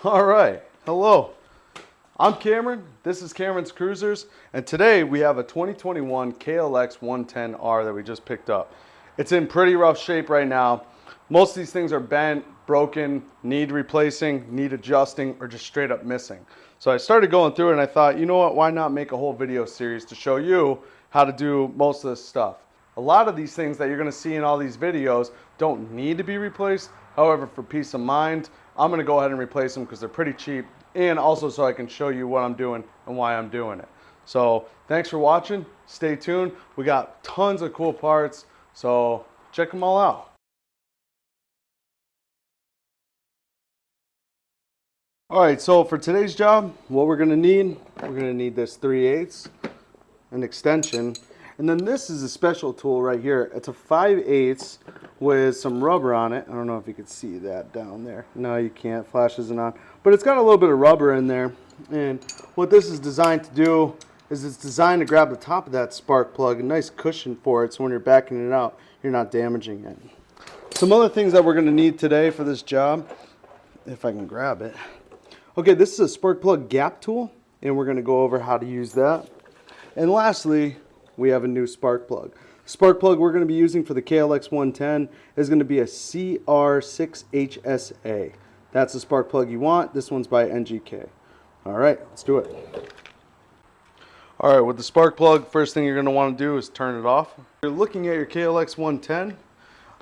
All right, hello. I'm Cameron, this is Cameron's Cruisers, and today we have a 2021 KLX110R that we just picked up. It's in pretty rough shape right now. Most of these things are bent, broken, need replacing, need adjusting, or just straight up missing. So I started going through it and I thought, you know what, why not make a whole video series to show you how to do most of this stuff. A lot of these things that you're going to see in all these videos don't need to be replaced. However, for peace of mind, I'm going to go ahead and replace them because they're pretty cheap, and also so I can show you what I'm doing and why I'm doing it. So thanks for watching. Stay tuned. We got tons of cool parts, so check them all out. All right, so for today's job, what we're going to need this 3/8, an extension, and then this is a special tool right here. It's a 5/8 with some rubber on it. I don't know if you can see that down there. No, you can't. Flash isn't on. But it's got a little bit of rubber in there. And what this is designed to do is it's designed to grab the top of that spark plug, a nice cushion for it, so when you're backing it out, you're not damaging it. Some other things that we're going to need today for this job, if I can grab it. Okay, this is a spark plug gap tool, and we're going to go over how to use that. And lastly, we have a new spark plug. The spark plug we're going to be using for the KLX110 is going to be a CR6HSA. That's the spark plug you want. This one's by NGK. All right, let's do it. All right, with the spark plug, first thing you're going to want to do is turn it off. You're looking at your KLX110.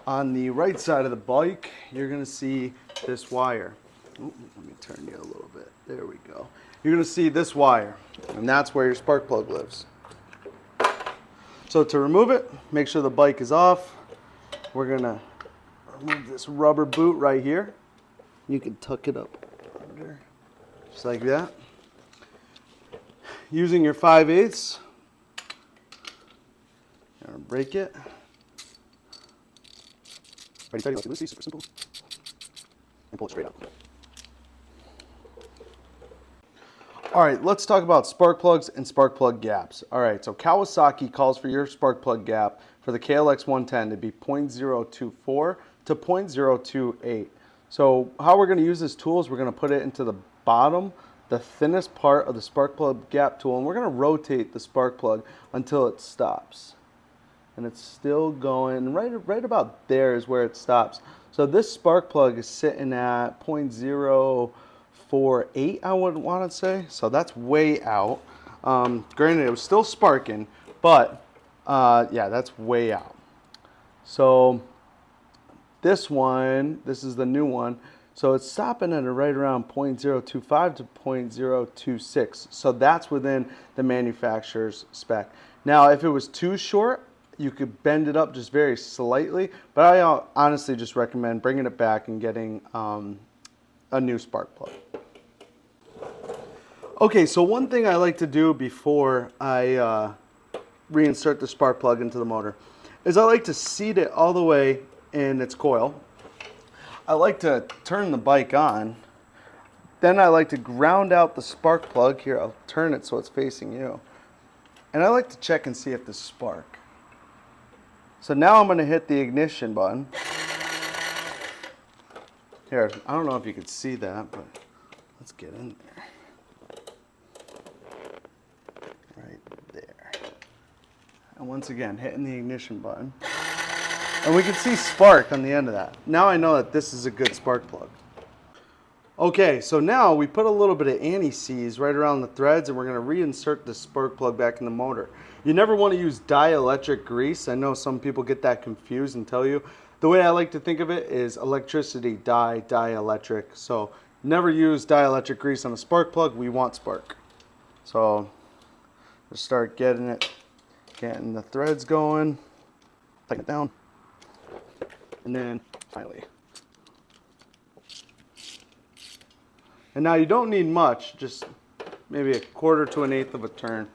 On the right side of the bike, you're going to see this wire. Ooh, let me turn you a little bit. There we go. You're going to see this wire, and that's where your spark plug lives. So to remove it, make sure the bike is off. We're going to remove this rubber boot right here. You can tuck it up under, just like that. Using your 5/8, you're going to break it. Ready, steady, loosey, loosey, super simple. And pull it straight out. All right, let's talk about spark plugs and spark plug gaps. All right, so Kawasaki calls for your spark plug gap for the KLX110 to be 0.024 to 0.028. So how we're going to use this tool is we're going to put it into the bottom, the thinnest part of the spark plug gap tool, and we're going to rotate the spark plug until it stops. And it's still going, right about there is where it stops. So this spark plug is sitting at 0.048, I would want to say. So that's way out. Granted, it was still sparking, but yeah, that's way out. So this one, this is the new one. So it's stopping at right around 0.025 to 0.026. So that's within the manufacturer's spec. Now, if it was too short, you could bend it up just very slightly, but I honestly just recommend bringing it back and getting a new spark plug. Okay, so one thing I like to do before I reinsert the spark plug into the motor is I like to seat it all the way in its coil. I like to turn the bike on. Then I like to ground out the spark plug. Here, I'll turn it so it's facing you. And I like to check and see if there's spark. So now I'm going to hit the ignition button. Here, I don't know if you can see that, but let's get in there. Right there. And once again, hitting the ignition button. And we can see spark on the end of that. Now I know that this is a good spark plug. Okay, so now we put a little bit of anti-seize right around the threads, and we're going to reinsert the spark plug back in the motor. You never want to use dielectric grease. I know some people get that confused and tell you. The way I like to think of it is electricity, dielectric. So never use dielectric grease on a spark plug. We want spark. So just start getting the threads going. Tighten it down. And then finally. And now you don't need much, just maybe a 1/4 to 1/8 of a turn.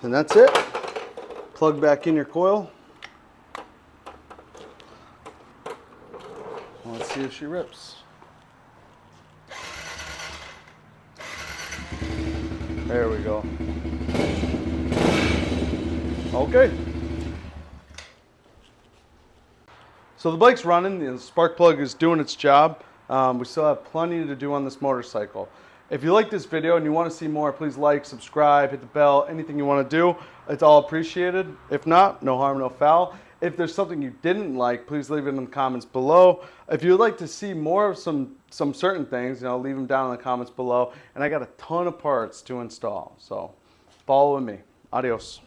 And that's it. Plug back in your coil. Let's see if she rips. There we go. Okay. So the bike's running, the spark plug is doing its job. We still have plenty to do on this motorcycle. If you like this video and you want to see more, please like, subscribe, hit the bell, anything you want to do. It's all appreciated. If not, no harm, no foul. If there's something you didn't like, please leave it in the comments below. If you would like to see more of some certain things, leave them down in the comments below. And I got a ton of parts to install, so follow with me. Adios.